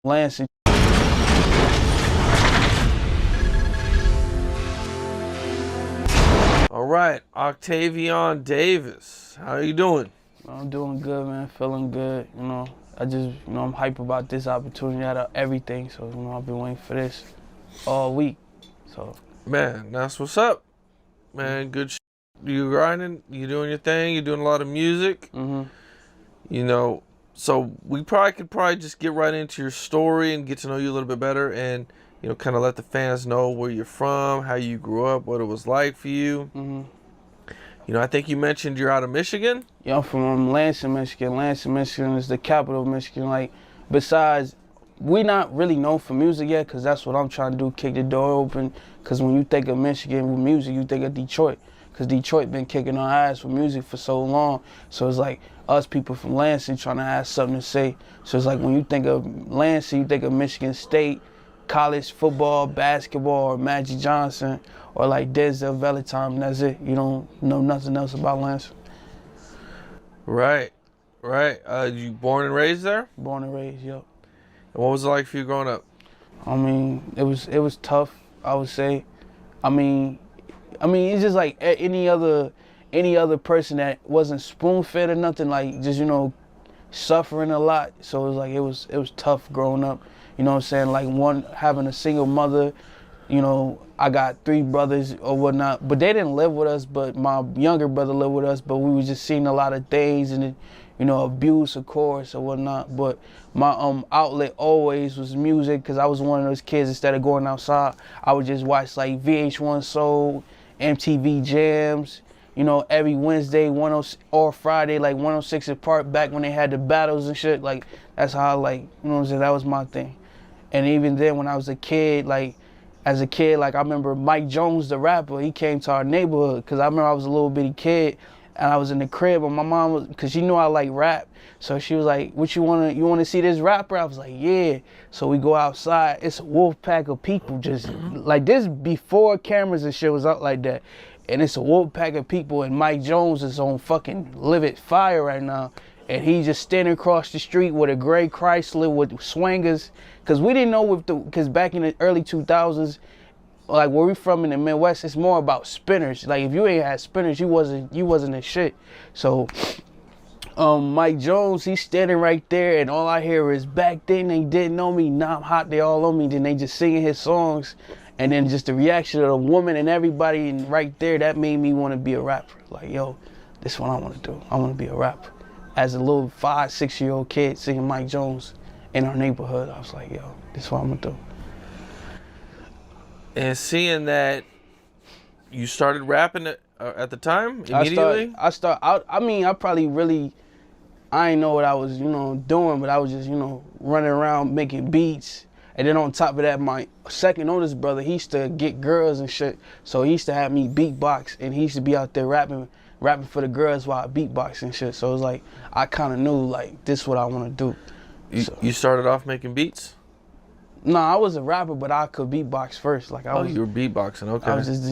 Lansing. All right, Octavian Davis, how you doing? I'm doing good, man. Feeling good. I just, I'm hype about this opportunity out of everything. So, I've been waiting for this all week. So, Man, that's what's up. Man, good you grinding, you doing your thing, you doing a lot of music. So we could just get right into your story and get to know you a little bit better and, kind of let the fans know where you're from, how you grew up, what it was like for you. I think you mentioned you're out of Michigan. Yeah, I'm from Lansing, Michigan. Lansing, Michigan is the capital of Michigan. Like, besides, we not really known for music yet, because that's what I'm trying to do, kick the door open. Because when you think of Michigan with music, you think of Detroit. Because Detroit been kicking our ass with music for so long. So it's like us people from Lansing trying to have something to say. So it's like when you think of Lansing, you think of Michigan State, college football, basketball, or Magic Johnson, or like Denzel Valentine, and that's it. You don't know nothing else about Lansing. Right. You born and raised there? Born and raised, yep. And what was it like for you growing up? I mean, it was tough, I would say. I mean, it's just like any other person that wasn't spoon-fed or nothing, like just, suffering a lot. So it was like it was tough growing up. You know what I'm saying? Like having a single mother, I got 3 brothers or whatnot, but they didn't live with us, but my younger brother lived with us, but we was just seeing a lot of things and, abuse, of course, or whatnot. But my outlet always was music, because I was one of those kids, instead of going outside, I would just watch like VH1 Soul, MTV Jams, every Wednesday, or Friday, like 106 and Park, back when they had the battles and shit. Like, that's how what I'm saying, that was my thing. And even then, when I was a kid, like, as a kid, like, I remember Mike Jones, the rapper, he came to our neighborhood, because I remember I was a little bitty kid, and I was in the crib, and my mom was, because she knew I like rap, so she was like, you want to see this rapper? I was like, yeah. So we go outside, it's a wolf pack of people, just, like, this before cameras and shit was out like that, and it's a wolf pack of people, and Mike Jones is on fucking livid fire right now, and he just standing across the street with a gray Chrysler with swingers, because we didn't know because back in the early 2000s, like where we from in the Midwest, it's more about spinners. Like, if you ain't had spinners, you wasn't a shit. So Mike Jones, he's standing right there, and all I hear is, back then they didn't know me, now I'm hot, they all on me. Then they just singing his songs, and then just the reaction of the woman and everybody, and right there, that made me want to be a rapper. Like, yo, this is what I want to do. I want to be a rapper. As a little 5, 6-year-old kid singing Mike Jones in our neighborhood, I was like, yo, this is what I'm gonna do. And seeing that you started rapping at the time, immediately? I didn't know what I was, doing, but I was just, running around making beats. And then on top of that, my second oldest brother, he used to get girls and shit. So he used to have me beatbox, and he used to be out there rapping for the girls while I beatbox and shit. So it was like, I kind of knew, like, this is what I want to do. You started off making beats? No, I was a rapper, but I could beatbox first. Like, you were beatboxing, okay. I was just,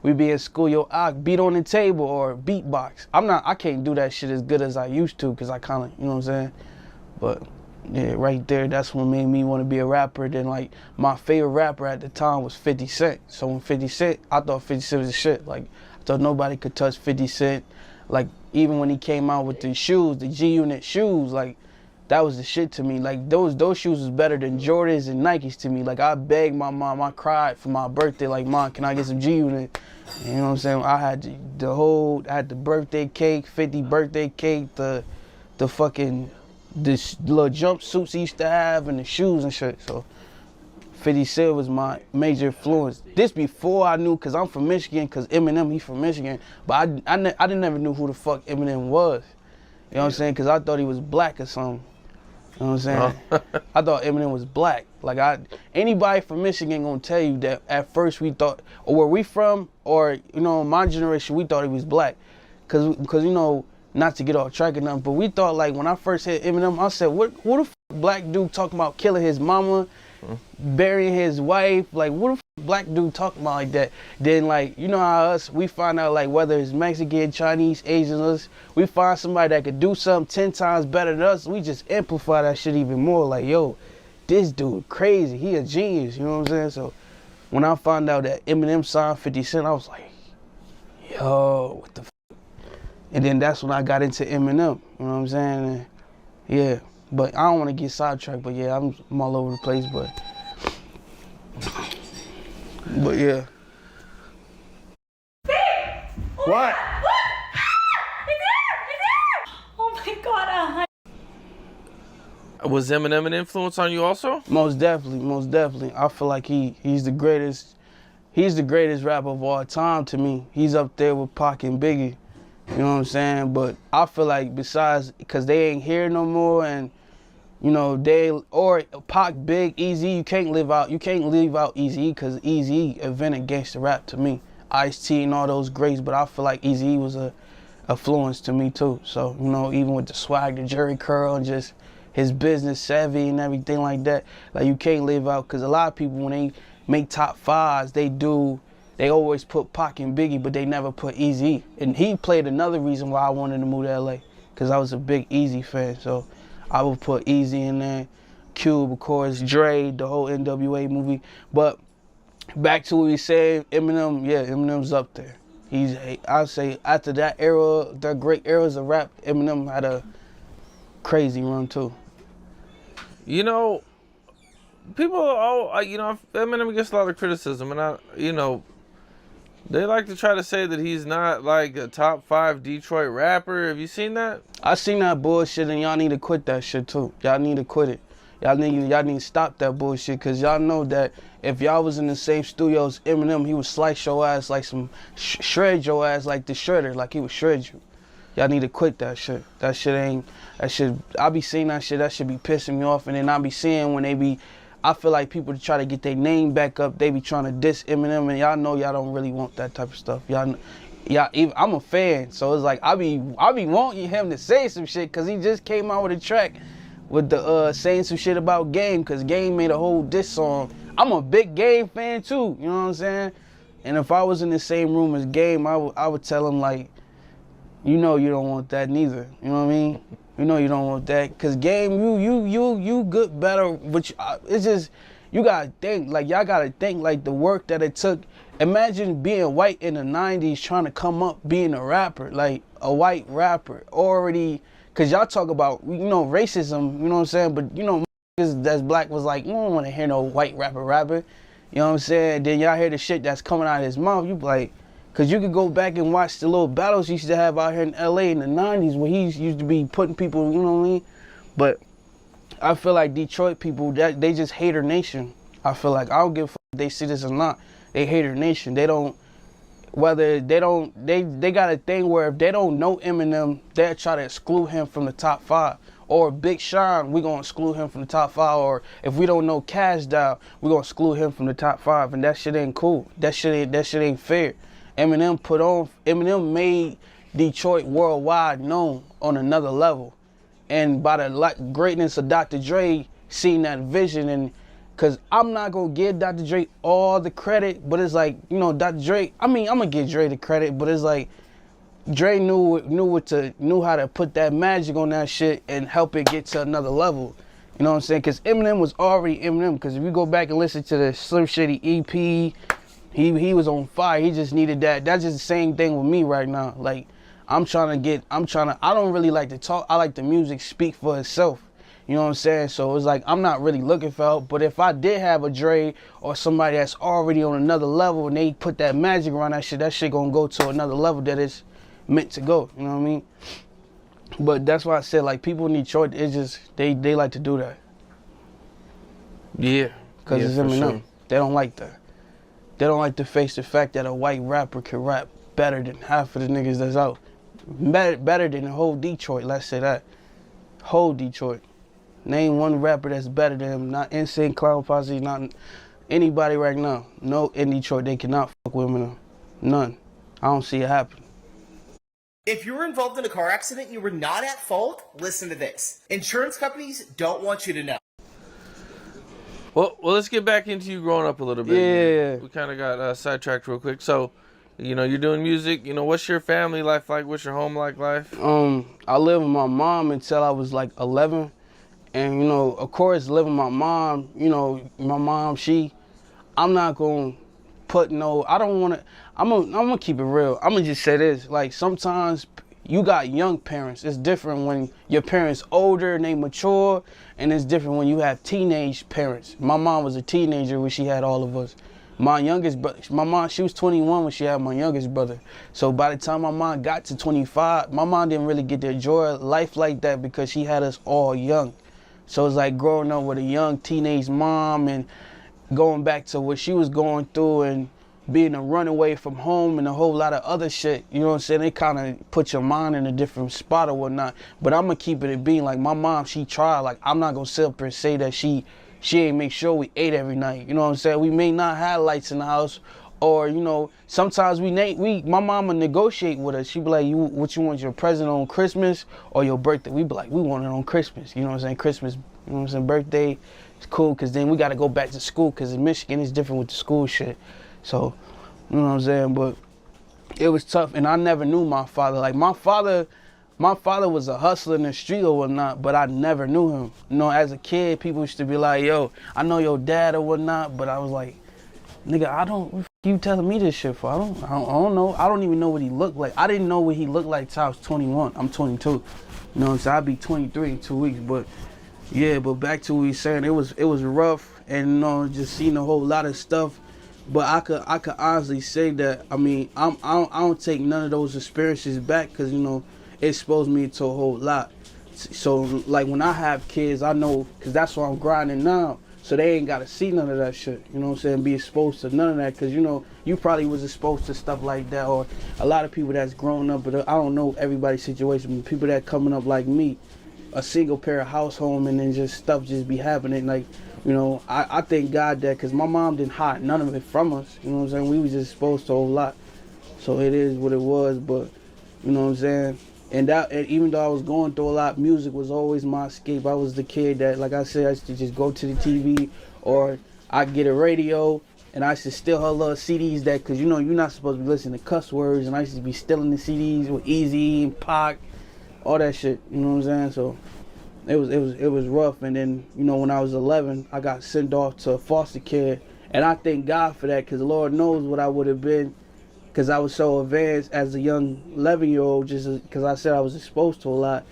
we be in school, I beat on the table or beatbox. I can't do that shit as good as I used to, because I kind of, you know what I'm saying? But, yeah, right there, that's what made me want to be a rapper. Then, like, my favorite rapper at the time was 50 Cent. So when 50 Cent, I thought 50 Cent was the shit. Like, I thought nobody could touch 50 Cent. Like, even when he came out with the shoes, the G-Unit shoes, like, that was the shit to me. Like, those shoes was better than Jordans and Nikes to me. Like, I begged my mom, I cried for my birthday, like, Mom, can I get some G-Unit? You know what I'm saying? I had I had the birthday cake, 50 birthday cake, the fucking, this little jumpsuits he used to have, and the shoes and shit. So 50 Cent was my major influence. This before I knew, because I'm from Michigan, because Eminem, he from Michigan, but I didn't never knew who the fuck Eminem was. You know what I'm saying? Because I thought he was black or something. You know what I'm saying? I thought Eminem was black. Like, anybody from Michigan gonna tell you that at first we thought, or where we from, or, my generation, we thought he was black. Cause not to get off track or nothing, but we thought, like, when I first hit Eminem, I said, who the black dude talking about killing his mama, burying his wife? Like, what the black dude talking about like that? Then, like, you know how we find out, like, whether it's Mexican, Chinese, Asian, us, we find somebody that could do something 10 times better than us, we just amplify that shit even more. Like, yo, this dude crazy. He a genius. You know what I'm saying? So when I found out that Eminem signed 50 Cent, I was like, yo, what the f? And then that's when I got into Eminem. You know what I'm saying? And yeah. But I don't want to get sidetracked. But yeah, I'm all over the place. But yeah. What? Oh my God, Was Eminem an influence on you also? Most definitely. I feel like he's the greatest. He's the greatest rapper of all time to me. He's up there with Pac and Biggie. You know what I'm saying? But I feel like besides, because they ain't here no more, and you know or Pac, Big, Eazy, you can't leave out Eazy because Eazy invented gangster rap to me. Ice-T and all those greats, but I feel like Eazy was a influence to me too. So you know, even with the swag, the Jerry curl, and just his business savvy and everything like that, like you can't leave out, because a lot of people when they make top fives, they always put Pac and Biggie, but they never put Eazy. And he played another reason why I wanted to move to LA, because I was a big Eazy fan. So I would put Eazy in there, Cube, of course, Dre, the whole NWA movie. But back to what we said, Eminem, yeah, Eminem's up there. I'd say after that era, the great eras of rap, Eminem had a crazy run too. You know, people, Eminem gets a lot of criticism, and they like to try to say that he's not like a top 5 Detroit rapper. Have you seen that? I seen that bullshit, and y'all need to quit that shit too. Y'all need to quit it. Y'all need to stop that bullshit, because y'all know that if y'all was in the same studio as Eminem, he would slice your ass like some, shred your ass like the shredder, like he would shred you. Y'all need to quit that shit. I be seeing that shit be pissing me off, and then I be seeing when I feel like people try to get their name back up, they be trying to diss Eminem, and y'all know y'all don't really want that type of stuff. I'm a fan, so it's like I be wanting him to say some shit, because he just came out with a track with the saying some shit about Game, because Game made a whole diss song. I'm a big Game fan too, you know what I'm saying? And if I was in the same room as Game, I would tell him like, you know you don't want that neither, you know what I mean? You know you don't want that, because Game, you good, better, but it's just, you gotta think, like y'all gotta think like the work that it took. Imagine being white in the 90s trying to come up being a rapper, like a white rapper already, because y'all talk about, racism, you know what I'm saying, but that's black was like, you don't want to hear no white rapper rapping, you know what I'm saying? Then y'all hear the shit that's coming out of his mouth, you be like, because you could go back and watch the little battles he used to have out here in LA in the 90s where he used to be putting people, you know what I mean? But I feel like Detroit people, they just hater nation. I feel like, I don't give a fuck if they see this or not. They hater nation. They got a thing where if they don't know Eminem, they'll try to exclude him from the top 5. Or Big Sean, we're going to exclude him from the top 5. Or if we don't know Cash Doll, we're going to exclude him from the top 5. And that shit ain't cool. That shit ain't fair. Eminem made Detroit worldwide known on another level. And by the greatness of Dr. Dre, seeing that vision, and because I'm not going to give Dr. Dre all the credit, but it's like, Dr. Dre, I'm going to give Dre the credit, but it's like, Dre knew how to put that magic on that shit and help it get to another level. You know what I'm saying? Because Eminem was already Eminem. Because if you go back and listen to the Slim Shady EP, he was on fire. He just needed that. That's just the same thing with me right now. Like, I don't really like to talk. I like the music speak for itself. You know what I'm saying? So it's like, I'm not really looking for help. But if I did have a Dre or somebody that's already on another level and they put that magic around that shit gonna go to another level that it's meant to go. You know what I mean? But that's why I said, like, people in Detroit, it's just, they like to do that. Yeah. Because it's Eminem. Sure. They don't like that. They don't like to face the fact that a white rapper can rap better than half of the niggas that's out. Better than the whole Detroit, let's say that. Whole Detroit. Name one rapper that's better than him. Not Insane Clown Posse, not anybody right now. No, in Detroit, they cannot fuck with Eminem. None. I don't see it happen. If you were involved in a car accident you were not at fault, listen to this. Insurance companies don't want you to know. Well, let's get back into you growing up a little bit. Yeah. We kind of got sidetracked real quick. So, you're doing music. What's your family life like? What's your home life? I lived with my mom until I was like 11. And, you know, of course, living with my mom, you know, my mom, I'm not going to put no, I don't want to, I'm going to keep it real. I'm going to just say this. Like, sometimes you got young parents. It's different when your parents older and they mature, and it's different when you have teenage parents. My mom was a teenager when she had all of us. My youngest brother, my mom, she was 21 when she had my youngest brother. So by the time my mom got to 25, my mom didn't really get to enjoy life like that because she had us all young. So it's like growing up with a young teenage mom and going back to what she was going through and being a runaway from home and a whole lot of other shit. You know what I'm saying? It kind of put your mind in a different spot or whatnot. But I'm going to keep it at being like my mom, she tried. Like, I'm not going to sit up and say that she ain't make sure we ate every night. You know what I'm saying? We may not have lights in the house, or, you know, sometimes my mama negotiate with us. She be like, what you want, your present on Christmas or your birthday? We be like, we want it on Christmas. You know what I'm saying? Christmas, you know what I'm saying? Birthday, it's cool, because then we got to go back to school, because in Michigan it's different with the school shit. So, you know what I'm saying? But it was tough, and I never knew my father. Like, my father was a hustler in the street or whatnot, but I never knew him. You know, as a kid, people used to be like, yo, I know your dad or whatnot, but I was like, nigga, what the f- you telling me this shit for? I don't know. I don't even know what he looked like. I didn't know what he looked like till I was 21. I'm 22. You know what I'm saying? I'll be 23 in 2 weeks, but yeah, but back to what he's saying, it was rough, and, you know, just seeing a whole lot of stuff. But I could honestly say that, I mean, I don't take none of those experiences back, because, you know, it exposed me to a whole lot. So, like, when I have kids, I know, because that's why I'm grinding now. So they ain't got to see none of that shit, you know what I'm saying? Be exposed to none of that, because, you know, you probably was exposed to stuff like that, or a lot of people that's grown up, but I don't know everybody's situation, but people that coming up like me, a single parent household, and then just stuff just be happening. Like, you know, I thank God that, because my mom didn't hide none of it from us, you know what I'm saying? We was just exposed to a whole lot. So it is what it was, but, you know what I'm saying? And even though I was going through a lot, music was always my escape. I was the kid that, like I said, I used to just go to the TV, or I'd get a radio, and I used to steal her little CDs that, because, you know, you're not supposed to be listening to cuss words, and I used to be stealing the CDs with Easy and Pac, all that shit, you know what I'm saying? So it was rough. And then, you know, when I was 11, I got sent off to foster care, and I thank God for that, because Lord knows what I would have been, because I was so advanced as a young 11-year-old, just because I said I was exposed to a lot.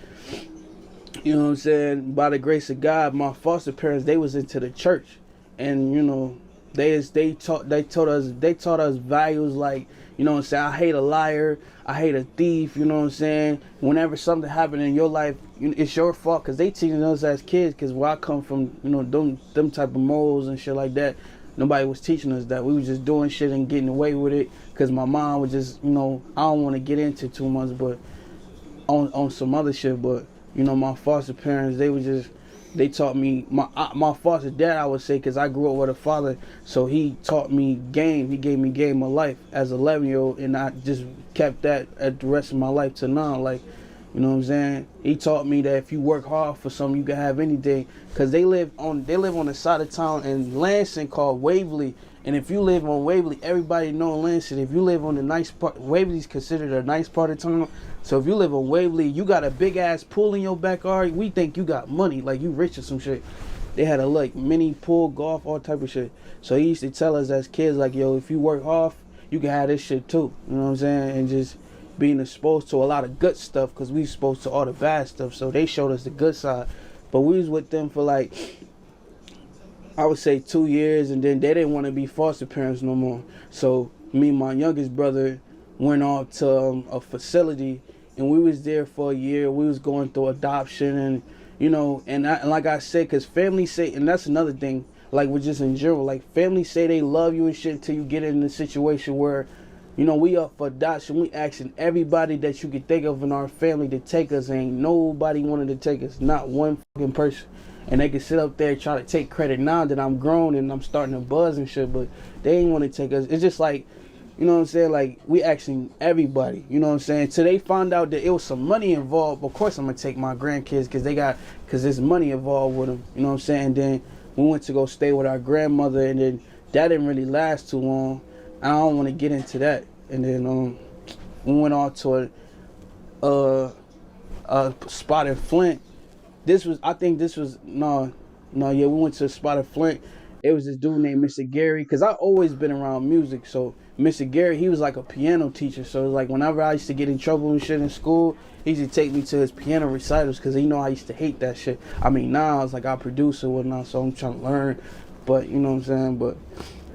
You know what I'm saying? By the grace of God, my foster parents, they was into the church, and, you know, they taught us values like, you know what I'm saying, I hate a liar, I hate a thief, you know what I'm saying? Whenever something happened in your life, it's your fault, because they teaching us as kids, because where I come from, you know, them type of morals and shit like that, nobody was teaching us that. We was just doing shit and getting away with it, because my mom was just, you know, I don't want to get into too much, but on some other shit, but, you know, my foster parents, they taught me, my foster dad, I would say, because I grew up with a father, so he taught me game. He gave me game of life as an 11-year-old, and I just kept that at the rest of my life to now. Like, you know what I'm saying? He taught me that if you work hard for something, you can have anything. Because they live on the side of town in Lansing called Waverly. And if you live on Waverly, everybody know Lansing. If you live on the nice part, Waverly's considered a nice part of town. So if you live on Waverly, you got a big ass pool in your backyard, we think you got money, like you rich or some shit. They had a like mini pool, golf, all type of shit. So he used to tell us as kids, like, yo, if you work hard, you can have this shit too. You know what I'm saying? And just being exposed to a lot of good stuff, because we exposed to all the bad stuff. So they showed us the good side. But we was with them for like, I would say 2 years, and then they didn't want to be foster parents no more. So me and my youngest brother went off to a facility, and we was there for a year. We was going through adoption, and, you know, and like I said, because family say, and that's another thing, like with just in general, like family say they love you and shit until you get in a situation where, you know, we up for adoption. We asking everybody that you could think of in our family to take us. Ain't nobody wanted to take us, not one fucking person. And they can sit up there try to take credit now that I'm grown and I'm starting to buzz and shit, but they ain't want to take us. It's just like, you know what I'm saying, like, we asking everybody, you know what I'm saying, till they found out that it was some money involved. Of course I'm going to take my grandkids, because there's money involved with them, you know what I'm saying. And then we went to go stay with our grandmother, and then that didn't really last too long. I don't want to get into that. And then we went on to a spot in Flint, I think this was, no, yeah, we went to a spot of Flint. It was this dude named Mr. Gary, because I always been around music. So Mr. Gary, he was like a piano teacher. So it was like whenever I used to get in trouble and shit in school, he used to take me to his piano recitals, because I used to hate that shit. I mean, now it's like I produce or whatnot, so I'm trying to learn. But you know what I'm saying? But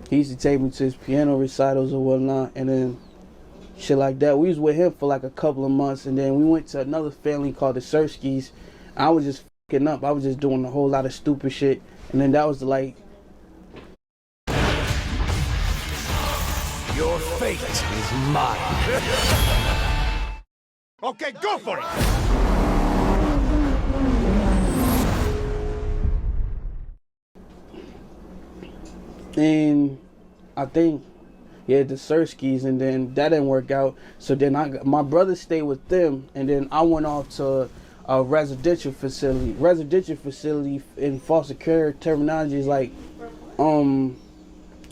he used to take me to his piano recitals or whatnot, and then shit like that. We was with him for like a couple of months, and then we went to another family called the Surskis. I was just fucking up. I was just doing a whole lot of stupid shit, and then that was like, your fate is mine. Okay, go for it. and I think, yeah, the Surskis, and then that didn't work out. So then my brother stayed with them, and then I went off to a residential facility. Residential facility in foster care terminology is like,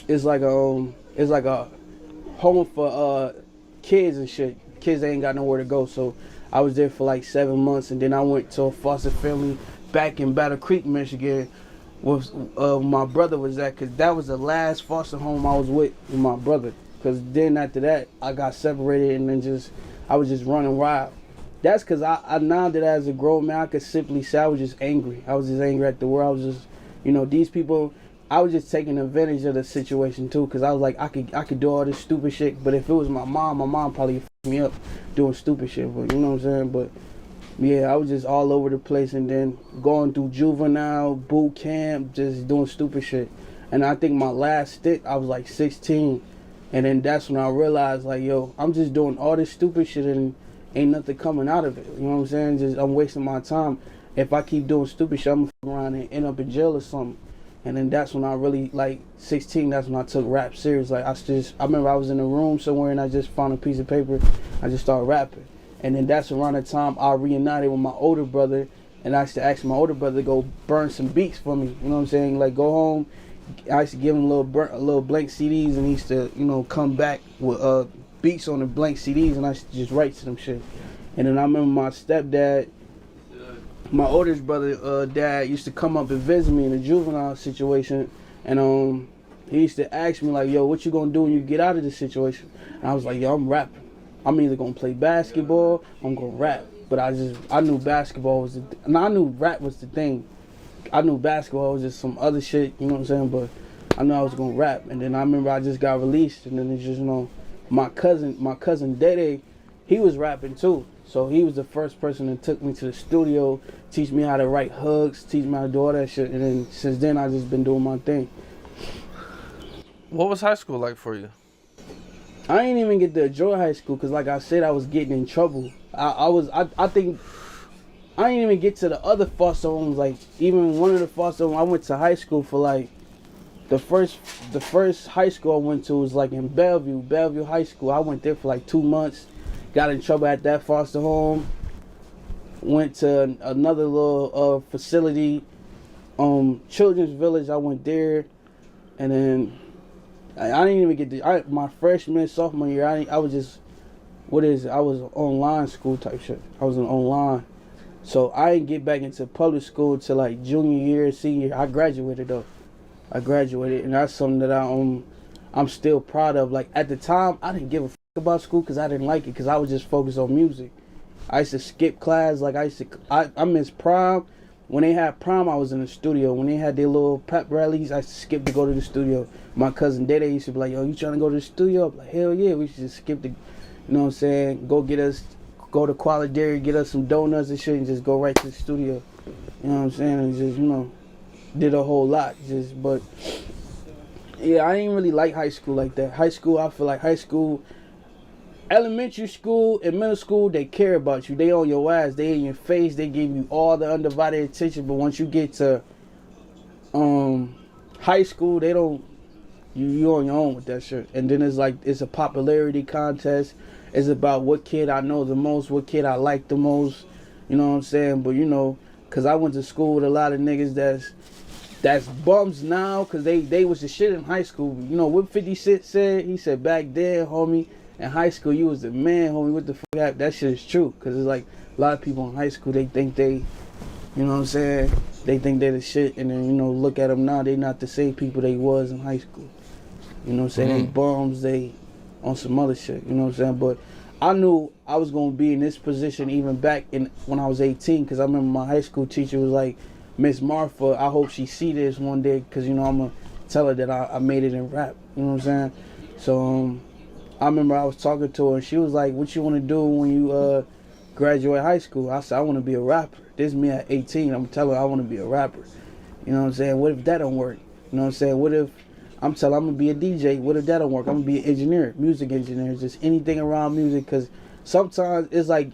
it's like a home for kids and shit. Kids ain't got nowhere to go. So I was there for like 7 months, and then I went to a foster family back in Battle Creek, Michigan, with my brother was at, because that was the last foster home I was with my brother. Because then after that, I got separated, and then I was just running wild. That's because I now that as a grown man, I could simply say I was just angry. I was just angry at the world. I was just, these people, I was just taking advantage of the situation too, because I was like, I could do all this stupid shit, but if it was my mom probably f*** me up doing stupid shit, but you know what I'm saying? But yeah, I was just all over the place, and then going through juvenile, boot camp, just doing stupid shit. And I think my last stint, I was like 16, and then that's when I realized, like, yo, I'm just doing all this stupid shit, and ain't nothing coming out of it. You know what I'm saying? Just I'm wasting my time. If I keep doing stupid shit, I'm gonna f*** around and end up in jail or something. And then that's when I really, like, 16, that's when I took rap serious. Like, I remember I was in a room somewhere, and I just found a piece of paper. I just started rapping. And then that's around the time I reunited with my older brother, and I used to ask my older brother to go burn some beats for me. You know what I'm saying? Like, go home. I used to give him little blank CDs, and he used to, come back with beats on the blank CDs, and I used to just write to them shit. And then I remember my stepdad, my oldest brother, dad used to come up and visit me in a juvenile situation, and he used to ask me like, yo, what you gonna do when you get out of this situation? And I was like, yo, I'm rapping. I'm either gonna play basketball, or I'm gonna rap. But I knew basketball was I knew rap was the thing. I knew basketball was just some other shit, you know what I'm saying? But I knew I was gonna rap. And then I remember I just got released, and then it's just, my cousin Dede, he was rapping too. So he was the first person that took me to the studio, teach me how to write hooks, teach me how to do all that shit. And then since then, I just been doing my thing. What was high school like for you? I ain't even get to enjoy high school because, like I said, I was getting in trouble. I think I didn't even get to the other foster homes. Like, even one of the foster homes, I went to high school for like the first high school I went to was like in Bellevue High School. I went there for like 2 months, got in trouble at that foster home. Went to another little facility, Children's Village. I went there, and then I didn't even get to my freshman, sophomore year. I was just, I was online school type shit. I was in online, so I didn't get back into public school till like junior year, senior year. I graduated though. And that's something that I'm still proud of. Like, at the time, I didn't give a fuck about school because I didn't like it, because I was just focused on music. I used to skip class. Like, I missed prom. When they had prom, I was in the studio. When they had their little pep rallies, I used to skip to go to the studio. My cousin Dede used to be like, yo, you trying to go to the studio? I'm like, hell yeah. We should just skip you know what I'm saying? Go to Quality Dairy, get us some donuts and shit, and just go right to the studio. You know what I'm saying? And just, did a whole lot. But yeah, I didn't really like high school like that. High school, I feel like elementary school and middle school, they care about you. They on your ass. They in your face. They give you all the undivided attention. But once you get to high school, they don't. You on your own with that shit. And then it's a popularity contest. It's about what kid I know the most, what kid I like the most. You know what I'm saying? But because I went to school with a lot of niggas that's bums now, because they was the shit in high school. You know what 50 Cent said? He said, back then, homie, in high school, you was the man, homie. What the fuck happened? That shit is true. Because it's like a lot of people in high school, they think they, You know what I'm saying? They think they're the shit, and then, you know, look at them now. They not the same people they was in high school. You know what I'm saying? They bums, they on some other shit. You know what I'm saying? But I knew I was going to be in this position even back when I was 18, because I remember my high school teacher was like, Miss Martha, I hope she see this one day, because, you know, I'm going to tell her that I made it in rap. You know what I'm saying? So I remember I was talking to her, and she was like, what you want to do when you graduate high school? I said, I want to be a rapper. This is me at 18. I'm telling her I want to be a rapper. You know what I'm saying? What if that don't work? You know what I'm saying? What if I'm telling her I'm going to be a DJ? What if that don't work? I'm going to be an engineer, music engineer, just anything around music, because sometimes it's like,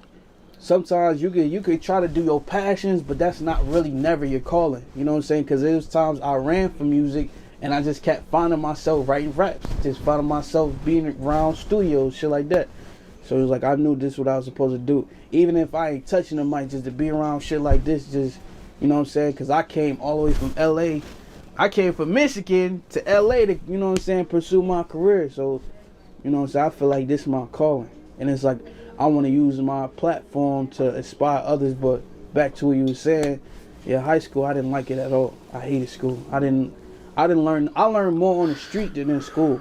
sometimes you could try to do your passions, but that's not really never your calling. You know what I'm saying? Because there was times I ran for music, and I just kept finding myself writing raps, just finding myself being around studios, shit like that. So it was like I knew this is what I was supposed to do. Even if I ain't touching the mic, just to be around shit like this, just, you know what I'm saying? Because I came all the way from L.A. I came from Michigan to L.A. to, you know what I'm saying, pursue my career. So, you know what I'm saying? I feel like this is my calling. And it's like I want to use my platform to inspire others. But back to what you were saying, yeah, high school, I didn't like it at all. I hated school. I learned more on the street than in school.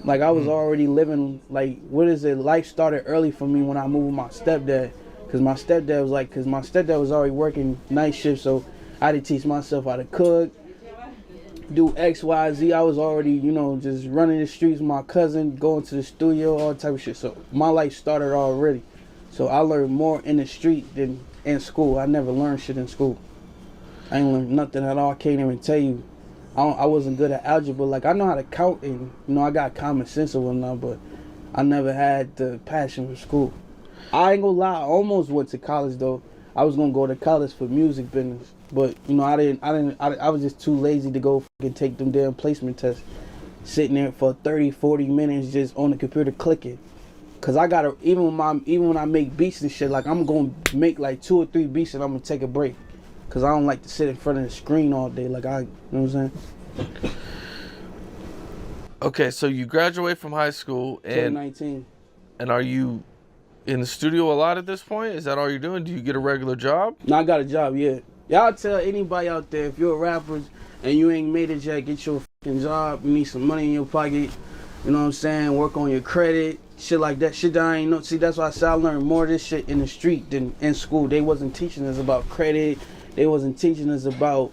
Like, I was already living, like, life started early for me when I moved with my stepdad. Because my stepdad was already working night shift, so I had to teach myself how to cook, do X, Y, Z. I was already, you know, just running the streets with my cousin, going to the studio, all type of shit. So my life started already. So I learned more in the street than in school. I never learned shit in school. I ain't learned nothing at all. I can't even tell you. I wasn't good at algebra. Like, I know how to count, and, you know, I got common sense and whatnot, but I never had the passion for school. I ain't gonna lie, I almost went to college, though. I was gonna go to college for music business, but, you know, I was just too lazy to go fucking take them damn placement tests. Sitting there for 30, 40 minutes just on the computer clicking. Cause I gotta, even when I make beats and shit, like, I'm gonna make like 2 or 3 beats and I'm gonna take a break. Cause I don't like to sit in front of the screen all day. Like, you know what I'm saying? Okay, so you graduate from high school, and 2019. and are you in the studio a lot at this point? Is that all you're doing? Do you get a regular job? No, I got a job, yeah. Y'all tell anybody out there, if you're a rapper and you ain't made it yet, get your fucking job. You need some money in your pocket. You know what I'm saying? Work on your credit, shit like that. Shit that I ain't know. See, that's why I said I learned more of this shit in the street than in school. They wasn't teaching us about credit. They wasn't teaching us about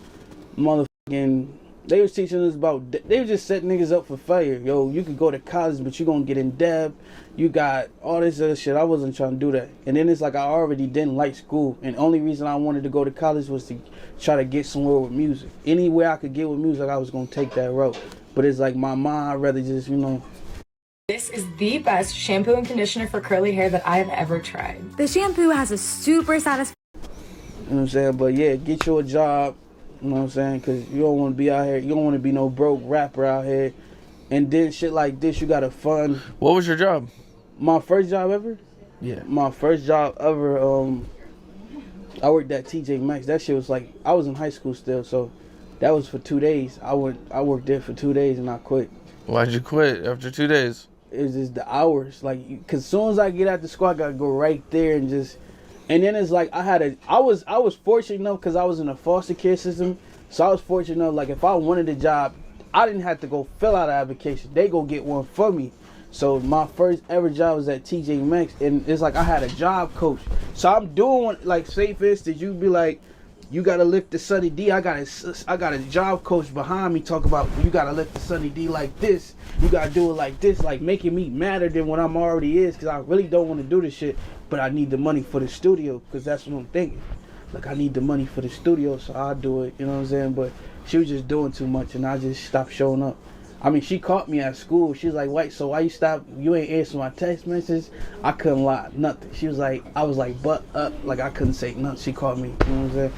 motherfucking. They was teaching us about. They was just setting niggas up for failure. Yo, you could go to college, but you gonna get in debt. You got all this other shit. I wasn't trying to do that. And then it's like I already didn't like school. And the only reason I wanted to go to college was to try to get somewhere with music. Anywhere I could get with music, I was gonna take that route. But it's like my mind, I'd rather just, you know. This is the best shampoo and conditioner for curly hair that I have ever tried. The shampoo has a super satisfying. You know what I'm saying? But yeah, get you a job. You know what I'm saying? Because you don't want to be out here. You don't want to be no broke rapper out here. And then shit like this, you got to fund. What was your job? My first job ever? Yeah. My first job ever, I worked at TJ Maxx. That shit was like, I was in high school still, so that was for 2 days. I worked there for 2 days and I quit. Why'd you quit after 2 days? It was just the hours. Like, because as soon as I get out the school, I got to go right there and just... And then it's like I was fortunate enough because I was in a foster care system. So I was fortunate enough, like, if I wanted a job, I didn't have to go fill out an application. They go get one for me. So my first ever job was at TJ Maxx, and it's like I had a job coach. So I'm doing, like, say for instance, you'd be like, you gotta lift the Sunny D. I got a job coach behind me talk about you gotta lift the Sunny D like this. You gotta do it like this, like making me madder than what I'm already is, because I really don't want to do this shit, but I need the money for the studio, because that's what I'm thinking. Like, I need the money for the studio, so I'll do it. You know what I'm saying? But she was just doing too much, and I just stopped showing up. I mean, she caught me at school. She was like, wait, so why you stop? You ain't answer my text messages? I couldn't lie, nothing. She was like, I was like, butt up. Like, I couldn't say nothing. She caught me, you know what I'm saying?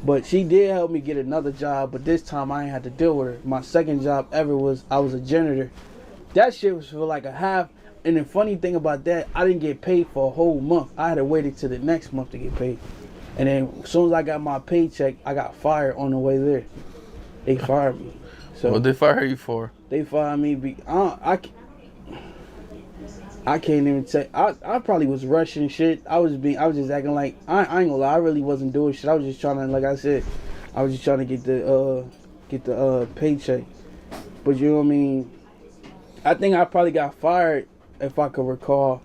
But she did help me get another job, but this time I ain't had to deal with her. My second job ever was, I was a janitor. That shit was for like a half. And the funny thing about that, I didn't get paid for a whole month. I had to wait until the next month to get paid. And then as soon as I got my paycheck, I got fired on the way there. They fired me. So What'd they fire you for? they fired me. I can't even tell. I probably was rushing shit. I was just acting like I ain't gonna lie. I really wasn't doing shit. I was just trying to, like I said, I was just trying to get the paycheck. But you know what I mean. I think I probably got fired if I could recall,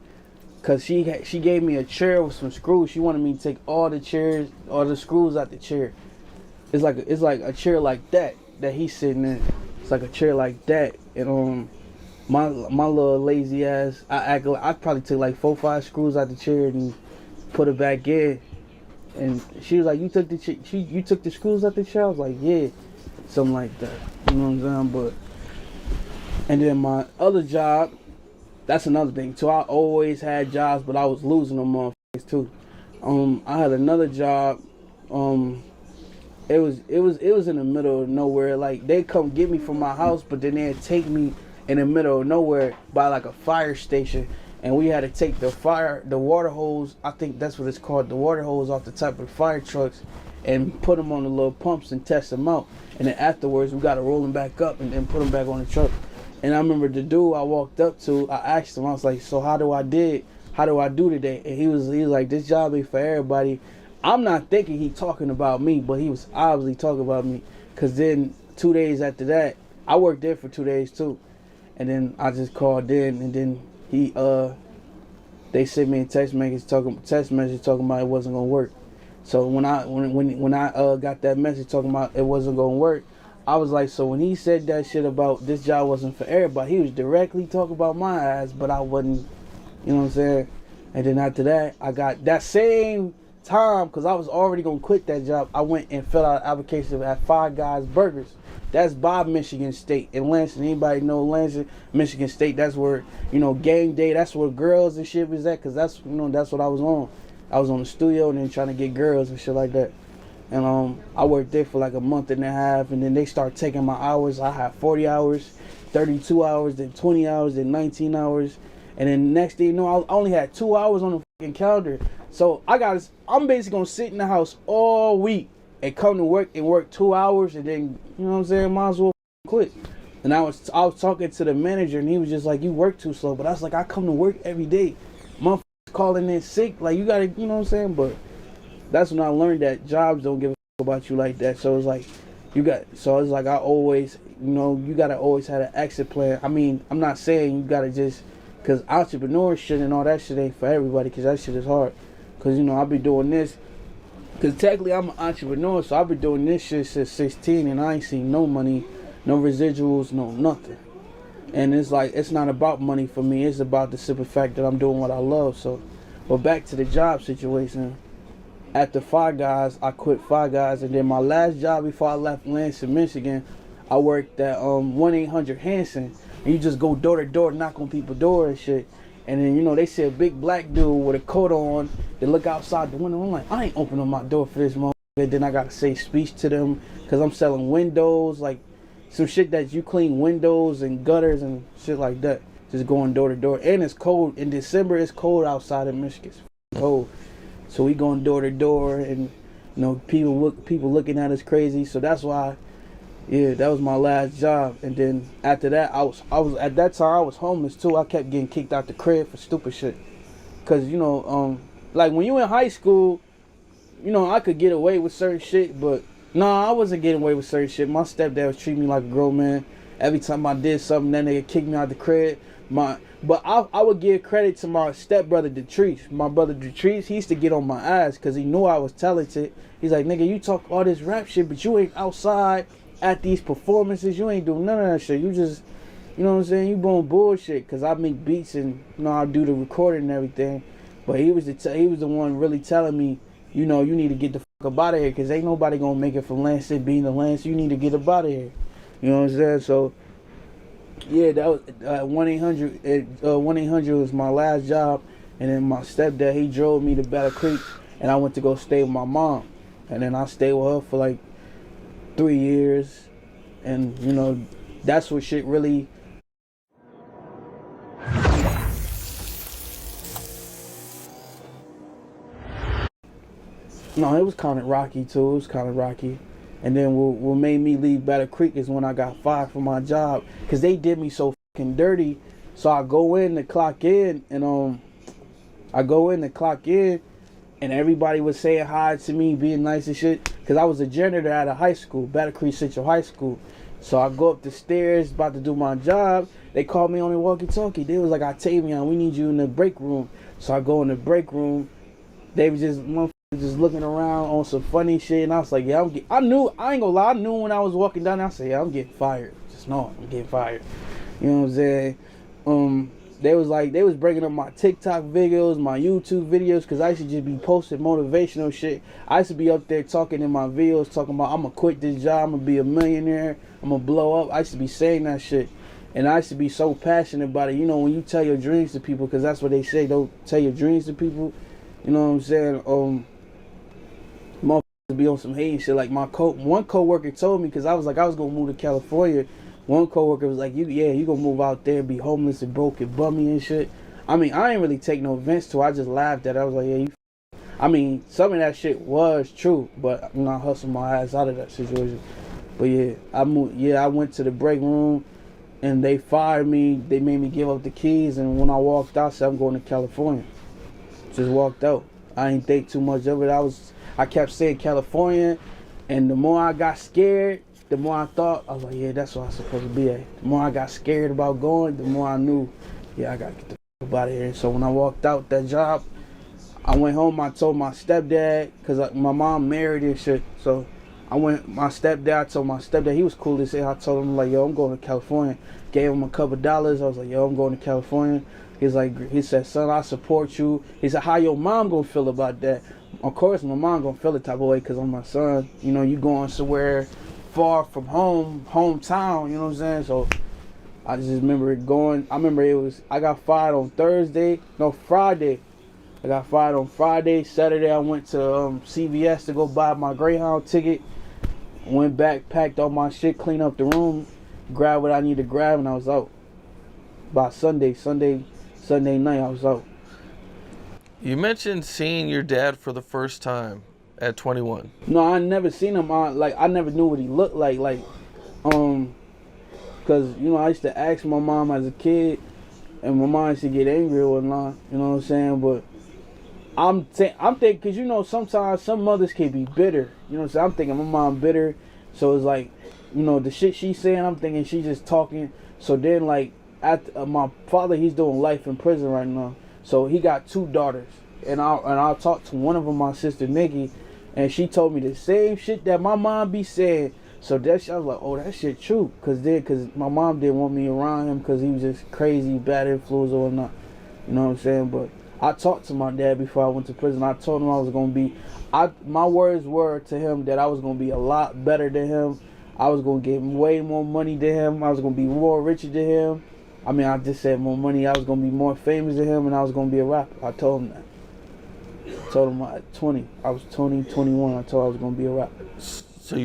cause she gave me a chair with some screws. She wanted me to take all the screws out the chair. It's like a chair like that he's sitting in. It's like a chair like that, and my little lazy ass, I probably took like 4-5 screws out the chair and put it back in. And she was like, "You took you took the screws out the chair?" I was like, "Yeah," something like that. You know what I'm saying? But and then my other job, that's another thing too. I always had jobs, but I was losing them motherfuckers too. I had another job. It was in the middle of nowhere. Like they come get me from my house, but then they'd take me in the middle of nowhere by like a fire station, and we had to take the water hose. I think that's what it's called, the water hose off the top of the fire trucks, and put them on the little pumps and test them out. And then afterwards, we got to roll them back up and then put them back on the truck. And I remember the dude I walked up to, I asked him, I was like, "So how do I do today?" And he was like, "This job ain't for everybody." I'm not thinking he talking about me, but he was obviously talking about me. Cause then 2 days after that, I worked there for 2 days too. And then I just called in, and then they sent me a text message talking about it wasn't gonna work. So when I got that message talking about it wasn't gonna work, I was like, so when he said that shit about this job wasn't for everybody, he was directly talking about my ass, but I wasn't, you know what I'm saying? And then after that, I got that same time, because I was already gonna quit that job, I went and filled out an application at Five Guys Burgers. That's by Michigan State in Lansing. Anybody know Lansing, Michigan State? That's where, you know, game day. That's where girls and shit was at. Cause that's, you know, that's what I was on. I was on the studio and then trying to get girls and shit like that. And I worked there for like a month and a half, and then they started taking my hours. I had 40 hours, 32 hours, then 20 hours, then 19 hours, and then next thing you know, I only had 2 hours on the fucking calendar. So I'm basically gonna sit in the house all week and come to work and work 2 hours, and then, you know what I'm saying, might as well quit. And I was talking to the manager, and he was just like, "You work too slow." But I was like, I come to work every day. Motherfuckers calling in sick, like, you gotta, you know what I'm saying? But that's when I learned that jobs don't give a fuck about you like that. So it's like, I always, you know, you gotta always have an exit plan. I mean, I'm not saying you gotta just, cause entrepreneurship and all that shit ain't for everybody, cause that shit is hard. Cause, you know, I've been doing this. Cause technically I'm an entrepreneur, so I've been doing this shit since 16, and I ain't seen no money, no residuals, no nothing. And it's like, it's not about money for me. It's about the simple fact that I'm doing what I love. So, but back to the job situation. After Five Guys, I quit Five Guys, and then my last job before I left Lansing, Michigan, I worked at 1-800-Hanson, and you just go door to door, knock on people's door and shit. And then, you know, they see a big black dude with a coat on. They look outside the window. I'm like, I ain't opening my door for this motherfucker. Then I gotta say speech to them, because I'm selling windows, like some shit that you clean windows and gutters and shit like that. Just going door to door. And it's cold. In December, it's cold outside in Michigan. It's cold. So we going door to door, and, you know, people looking at us crazy. So that's why, yeah, that was my last job. And then after that, I was at that time I was homeless too. I kept getting kicked out the crib for stupid shit. Cause, you know, like when you in high school, you know, I could get away with certain shit, but I wasn't getting away with certain shit. My stepdad was treating me like a grown man. Every time I did something, that nigga kicked me out the crib. But I would give credit to my stepbrother Detrice. My brother Detrice, he used to get on my ass because he knew I was talented. He's like, "Nigga, you talk all this rap shit, but you ain't outside at these performances. You ain't doing none of that shit. You just, you know what I'm saying, you doing bullshit." Because I make beats and, you know, I do the recording and everything. But he was the one really telling me, you know, you need to get the fuck up out of here, because ain't nobody gonna make it from Lansing being the Lansing. You need to get up out of here. You know what I'm saying? So, yeah, that was 1-800. 1-800 was my last job, and then my stepdad, he drove me to Battle Creek, and I went to go stay with my mom, and then I stayed with her for like 3 years, and, you know, that's what shit really. No, it was kind of rocky too. It was kind of rocky. And then what made me leave Battle Creek is when I got fired from my job, because they did me so fucking dirty. So I go in to clock in, and and everybody was saying hi to me, being nice and shit. Cause I was a janitor at a high school, Battle Creek Central High School. So I go up the stairs, about to do my job. They called me on the walkie-talkie. They was like, Octavian, we need you in the break room. So I go in the break room. They was just looking around on some funny shit, and I was like, yeah, I knew, I ain't gonna lie, I knew when I was walking down there, I said, yeah, I'm getting fired. Just know I'm getting fired. You know what I'm saying? They was bringing up my TikTok videos, my YouTube videos, because I used to just be posting motivational shit. I used to be up there talking in my videos, talking about I'm gonna quit this job, I'm gonna be a millionaire, I'm gonna blow up. I used to be saying that shit. And I used to be so passionate about it. You know, when you tell your dreams to people, because that's what they say, don't tell your dreams to people. You know what I'm saying? Motherfuckers be on some hating shit. Like one coworker told me, because I was gonna move to California. One coworker was like, you gonna move out there and be homeless and broke and bummy and shit. I mean, I ain't really take no offense to it. I just laughed at it. I was like, yeah, I mean, some of that shit was true, but you know, I hustled my ass out of that situation. But yeah, I went to the break room and they fired me. They made me give up the keys, and when I walked out, I said, I'm going to California. Just walked out. I ain't think too much of it. I kept saying California, and the more I got scared, the more I thought, I was like, yeah, that's where I'm supposed to be at. The more I got scared about going, the more I knew, yeah, I got to get the f*** out of here. So when I walked out that job, I went home, I told my stepdad, because my mom married and shit. So I told my stepdad, he was cool as hell. I told him, like, yo, I'm going to California. Gave him a couple dollars. I was like, yo, I'm going to California. He said, son, I support you. He said, how your mom gonna feel about that? Of course, my mom gonna feel the type of way because I'm my son. You know, you going somewhere far from hometown, you know what I'm saying? So I just remember going. I got fired on Friday. I got fired on Friday. Saturday, I went to CVS to go buy my Greyhound ticket. Went back, packed all my shit, cleaned up the room, grabbed what I needed to grab, and I was out. By Sunday night, I was out. You mentioned seeing your dad for the first time at 21. No, I never seen him. I never knew what he looked like. Cause you know, I used to ask my mom as a kid, and my mom used to get angry or whatnot. You know what I'm saying? But I'm thinking, cause you know, sometimes some mothers can be bitter. You know what I'm saying? I'm thinking my mom bitter, so it's like, you know, the shit she's saying, I'm thinking she's just talking. So then, like, my father, he's doing life in prison right now. So he got 2 daughters, and I talked to one of them, my sister Nikki, and she told me the same shit that my mom be saying. So I was like, oh, that shit true, cause my mom didn't want me around him, cause he was just crazy, bad influence or whatnot. You know what I'm saying? But I talked to my dad before I went to prison. I told him I was gonna be, my words were to him that I was gonna be a lot better than him. I was gonna get way more money than him. I was gonna be more richer than him. I mean, I just said more money. I was going to be more famous than him, and I was going to be a rapper. I told him that. I told him at 20. I was 20, 21. I told him I was going to be a rapper. So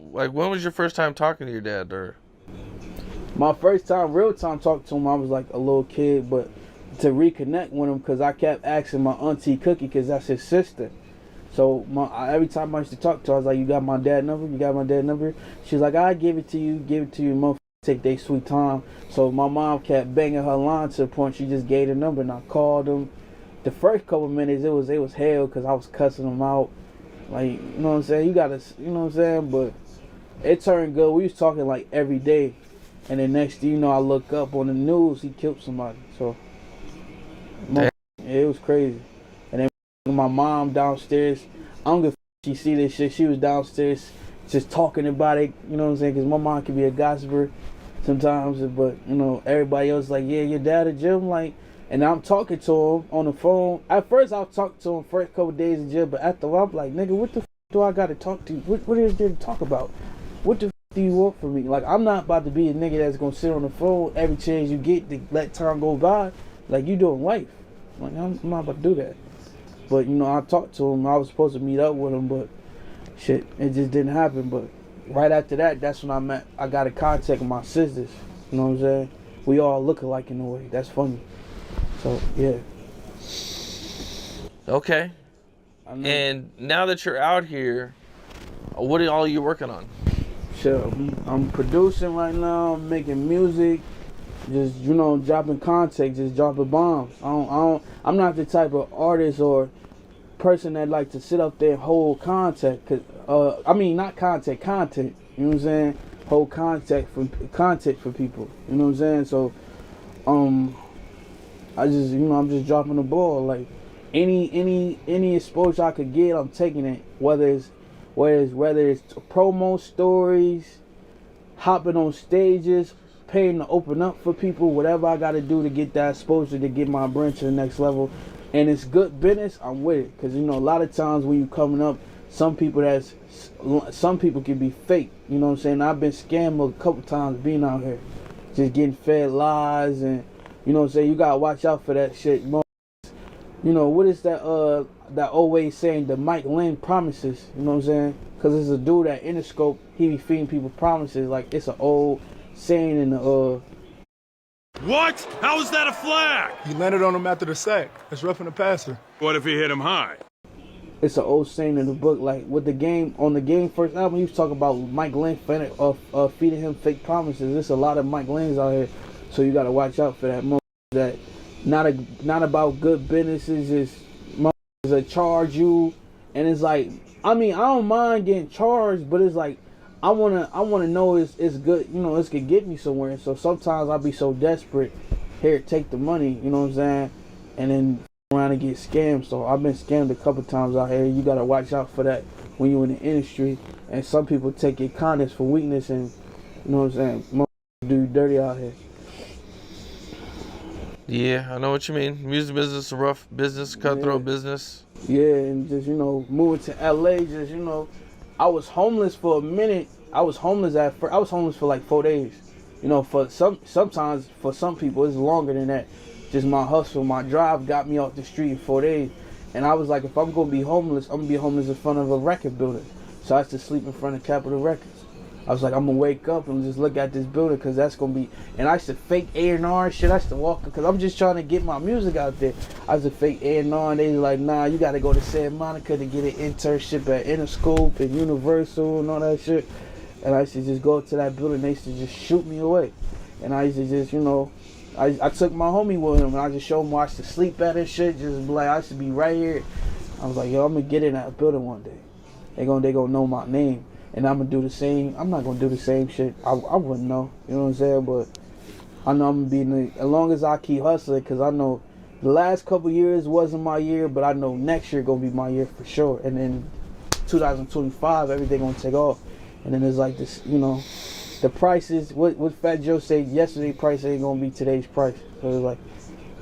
when was your first time talking to your dad? Or my first time, real time talking to him, I was like a little kid, but to reconnect with him, because I kept asking my auntie Cookie, because that's his sister. So every time I used to talk to her, I was like, you got my dad number? You got my dad number? She was like, I give it to you, motherfucker. Take their sweet time. So my mom kept banging her line to the point she just gave the number, and I called him. The first couple minutes it was hell, because I was cussing him out, like, you know what I'm saying, you gotta, you know what I'm saying, but it turned good. We was talking like every day, and then next thing you know, I look up on the news, he killed somebody. So it was crazy. And then my mom downstairs, I don't give a f- she see this shit. She was downstairs just talking about it, you know what I'm saying, because my mom can be a gossiper sometimes, but you know, everybody else like, yeah, your dad at gym, like, and I'm talking to him on the phone. At first I talked to him first couple days in gym, but after I'm like, nigga, what the f do I gotta talk to you? What is there to talk about? What the f do you want from me? Like, I'm not about to be a nigga that's gonna sit on the phone every chance you get to let time go by, like you doing life. Like, I'm not about to do that. But you know, I talked to him. I was supposed to meet up with him, but shit, it just didn't happen. But right after that, that's when I got in contact with my sisters. You know what I'm saying? We all look alike in a way. That's funny. So, yeah. Okay. And now that you're out here, what are all you working on? Shit, I'm producing right now. I'm making music. just dropping content, just dropping bombs. I'm not the type of artist or person that like to sit up there and hold content. I mean not content. You know what I'm saying? Hold content for people. You know what I'm saying? So, I just I'm just dropping the ball. Like any exposure I could get, I'm taking it. Whether it's promo stories, hopping on stages, paying to open up for people, whatever I got to do to get that exposure, to get my brand to the next level. And it's good business, I'm with it. Because, a lot of times when you coming up, some people can be fake. You know what I'm saying? I've been scammed a couple times being out here. Just getting fed lies and, you know what I'm saying? You got to watch out for that shit. What is that old way saying, the Mike Lynn promises? You know what I'm saying? Because there's a dude at Interscope, he be feeding people promises. Like, it's an old saying in the What? How is that a flag? He landed on him after the sack. That's roughing the passer. What if he hit him high? It's an old saying in the book. Like with the game first album, he was talking about Mike Lynn feeding him fake promises. There's a lot of Mike Lynn's out here, so you gotta watch out for that. That not about good businesses. Is that charge you, and it's like, I don't mind getting charged, but it's like I wanna know it's good. It's gonna get me somewhere. So sometimes I'll be so desperate. Here, take the money. You know what I'm saying? And then around and get scammed. So I've been scammed a couple times out here. You gotta watch out for that when you're in the industry. And some people take your kindness for weakness, and you know what I'm saying, do you dirty out here. Yeah, I know what you mean. Music business, a rough business, cutthroat business. Yeah, and just moving to LA, just I was homeless for a minute. I was homeless for like 4 days. Sometimes for some people it's longer than that. Just my hustle, my drive got me off the street in 4 days. And I was like, if I'm gonna be homeless, I'm gonna be homeless in front of a record building. So I used to sleep in front of Capitol Records. I was like, I'm gonna wake up and just look at this building, because that's gonna be. And I used to fake A&R and shit. I used to walk, because I'm just trying to get my music out there. I used to fake A&R, and they was like, nah, you gotta go to Santa Monica to get an internship at Interscope and Universal and all that shit. And I used to just go to that building. They used to just shoot me away. And I used to just, I took my homie with him, and I just showed him where I used to sleep at and shit. Just like, I used to be right here. I was like, yo, I'm gonna get in that building one day. They gonna know my name, and I'm gonna do the same. I'm not gonna do the same shit. I wouldn't know, you know what I'm saying? But I know I'm gonna be as long as I keep hustling, because I know the last couple years wasn't my year, but I know next year gonna be my year for sure. And then 2025, everything gonna take off. And then there's like this, the prices. What Fat Joe said yesterday, price ain't gonna be today's price. So it's like,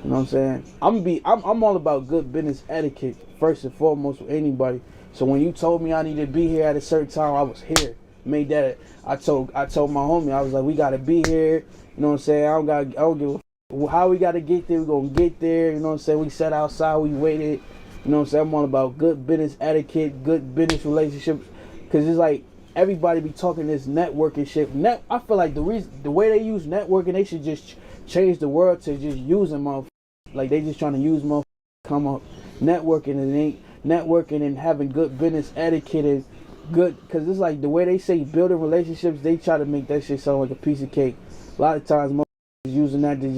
you know what I'm saying? I'm all about good business etiquette first and foremost with anybody. So when you told me I needed to be here at a certain time, I was here. Made that. I told my homie, I was like, we gotta be here. You know what I'm saying? I don't give a how we gotta get there. We gonna get there. You know what I'm saying? We sat outside. We waited. You know what I'm saying? I'm all about good business etiquette, good business relationships, because it's like, everybody be talking this networking shit. I feel like the way they use networking, they should just change the world to just using motherfuckers. Like, they just trying to use motherfuckers come up networking, and it ain't networking and having good business etiquette and good, because it's like the way they say building relationships, they try to make that shit sound like a piece of cake. A lot of times motherfuckers using that to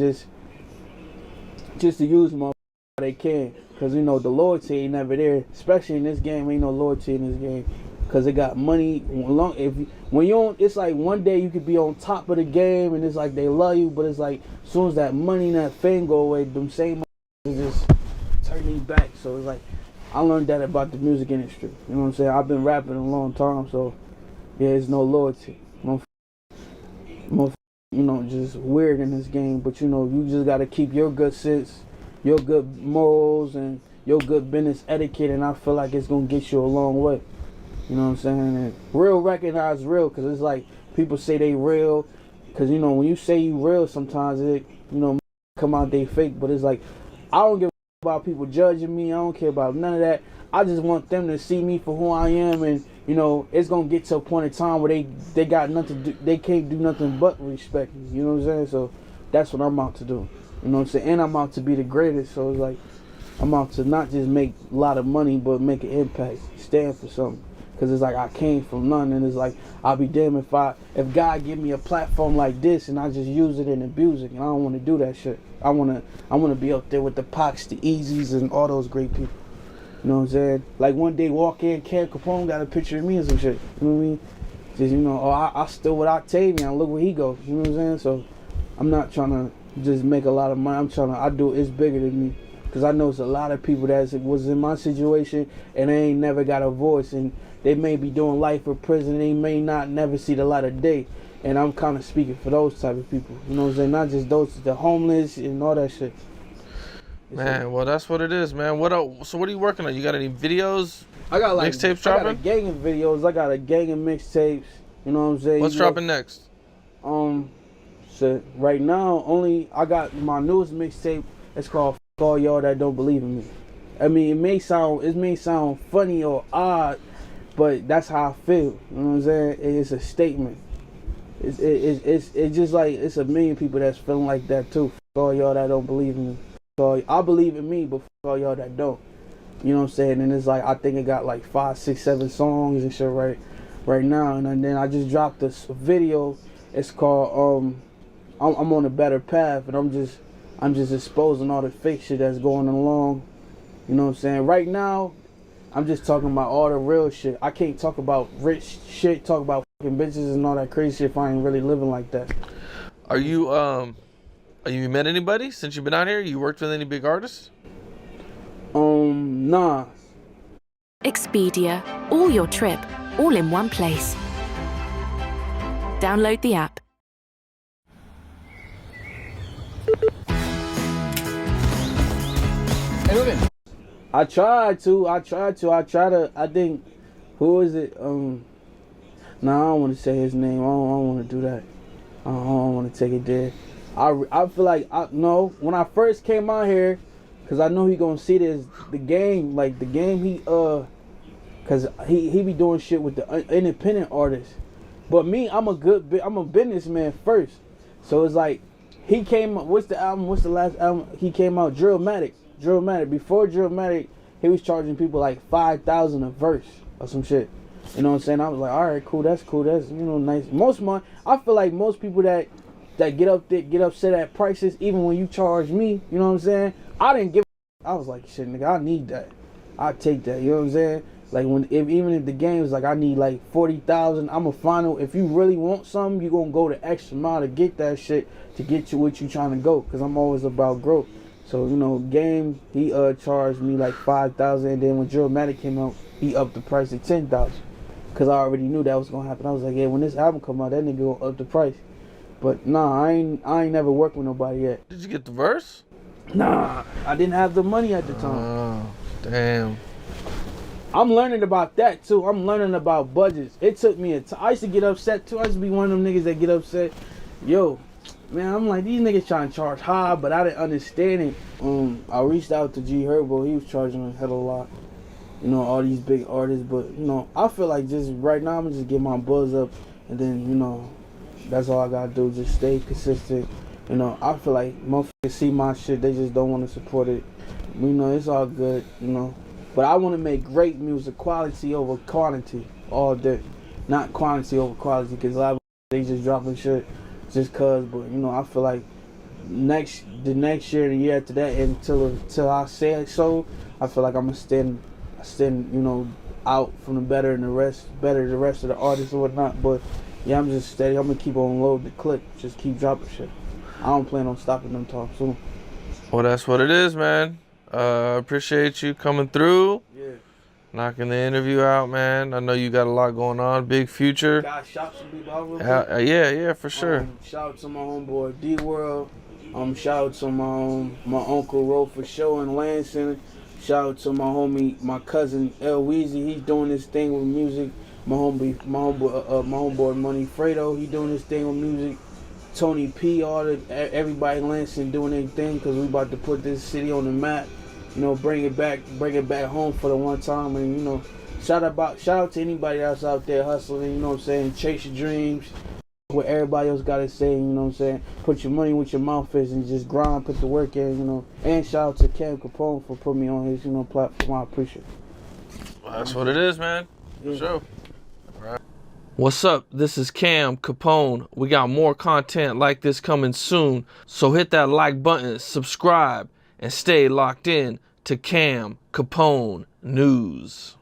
just to use motherfuckers they can, because the loyalty ain't never there, especially in this game. Ain't no loyalty in this game, because they got money. When you on, it's like one day you could be on top of the game and it's like they love you, but it's like as soon as that money and that fame go away, them same motherfuckers just turn me back. So it's like, I learned that about the music industry. You know what I'm saying? I've been rapping a long time, so yeah, there's no loyalty. Just weird in this game. But you just gotta keep your good sense, your good morals, and your good business etiquette, and I feel like it's gonna get you a long way. You know what I'm saying? And real recognize real, because it's like people say they real, because when you say you real, sometimes it come out they fake. But it's like, I don't give a about people judging me. I don't care about none of that. I just want them to see me for who I am, and it's gonna get to a point in time where they got nothing to do, they can't do nothing but respect me. You know what I'm saying? So that's what I'm out to do. You know what I'm saying? And I'm out to be the greatest. So it's like, I'm out to not just make a lot of money, but make an impact, stand for something. Cause it's like I came from none, and it's like I'll be damned if God give me a platform like this and I just use it and abuse it, and I don't want to do that shit. I wanna be up there with the Pacs, the Easies, and all those great people. You know what I'm saying? Like one day walk in, Capone got a picture of me and some shit. You know what I mean? Just I stood with Octavian. Look where he goes. You know what I'm saying? So I'm not trying to just make a lot of money. I do it's bigger than me. Cause I know it's a lot of people that was in my situation and they ain't never got a voice, and they may be doing life or prison. They may not never see the light of day, and I'm kind of speaking for those type of people. You know what I'm saying? Not just those, the homeless and all that shit. Man, well, that's what it is, man. What else? So what are you working on? You got any videos? I got like mixtapes I got a dropping? gang of videos. I got a gang of mixtapes. You know what I'm saying? What's dropping next? So right now, I got my newest mixtape. It's called F All Y'all That Don't Believe in Me. I mean, it may sound funny or odd, but that's how I feel. You know what I'm saying? It's a statement. It's just like it's a million people that's feeling like that too. F all y'all that don't believe in me. So I believe in me, but f all y'all that don't. You know what I'm saying? And it's like I think it got like 5, 6, 7 songs and shit right now. And then I just dropped this video. It's called I'm on a better path, and I'm just exposing all the fake shit that's going along. You know what I'm saying? Right now, I'm just talking about all the real shit. I can't talk about rich shit, talk about fucking bitches and all that crazy shit if I ain't really living like that. Are you met anybody since you've been out here? You worked with any big artists? Nah. Expedia, all your trip, all in one place. Download the app. I tried to. I think, who is it? Nah, I don't want to say his name. I don't want to do that. I don't want to take it there. I feel like, when I first came out here, because I know he going to see the game because he be doing shit with the independent artists. But me, I'm a businessman first. So it's like, he came, what's the last album? He came out, Drillmatic. Before Drillmatic, he was charging people like $5,000 a verse or some shit. You know what I'm saying? I was like, all right, cool, that's nice. I feel like most people that get upset at prices, even when you charge me, you know what I'm saying? I was like, shit, nigga, I need that. I take that, you know what I'm saying? Like even if the game is like, I need like 40,000, I'm a final. If you really want something, you gonna go the extra mile to get that shit, to get you what you trying to go. Cause I'm always about growth. So, Game, he charged me like 5,000, and then when Drillmatic came out, he upped the price to 10,000. Cause I already knew that was gonna happen. I was like, yeah, when this album come out, that nigga gonna up the price. But nah, I ain't never worked with nobody yet. Did you get the verse? Nah, I didn't have the money at the time. Oh, damn. I'm learning about that too. I'm learning about budgets. It took me I used to get upset too. I used to be one of them niggas that get upset. Yo, man, I'm like, these niggas trying to charge high, but I didn't understand it. I reached out to G Herbo. He was charging a hell of a lot. All these big artists. But, I feel like just right now, I'm going to just get my buzz up. And then, that's all I got to do. Just stay consistent. I feel like motherfuckers see my shit. They just don't want to support it. It's all good, But I want to make great music, quality over quantity all day. Not quantity over quality, because a lot of they just dropping shit just cause. But, I feel like the next year and the year after that, until I say it so, I feel like I'm going to stand, out from the better the rest of the artists or whatnot. But, yeah, I'm just steady. I'm going to keep on loading the clip. Just keep dropping shit. I don't plan on stopping them time soon. Well, that's what it is, man. Appreciate you coming through. Yeah. Knocking the interview out, man. I know you got a lot going on. Big future. Gotta shout some people out real quick. Yeah, for sure. Shout out to my homeboy D-World. Shout out to my uncle Ro for show in Lansing. Shout out to my cousin El Weezy. He's doing this thing with music. My homeboy Money Fredo. He doing this thing with music. Tony P, everybody in Lansing doing their thing, because we about to put this city on the map. Bring it back home for the one time. And shout out to anybody that's out there hustling. Chase your dreams. What everybody else gotta say. Put your money with your mouth is and just grind, put the work in. And shout out to Capone for putting me on his platform. I appreciate it. Well, that's what it is, man. Sure. Right. What's up? This is Cam Capone. We got more content like this coming soon. So hit that like button, subscribe, and stay locked in to Cam Capone News.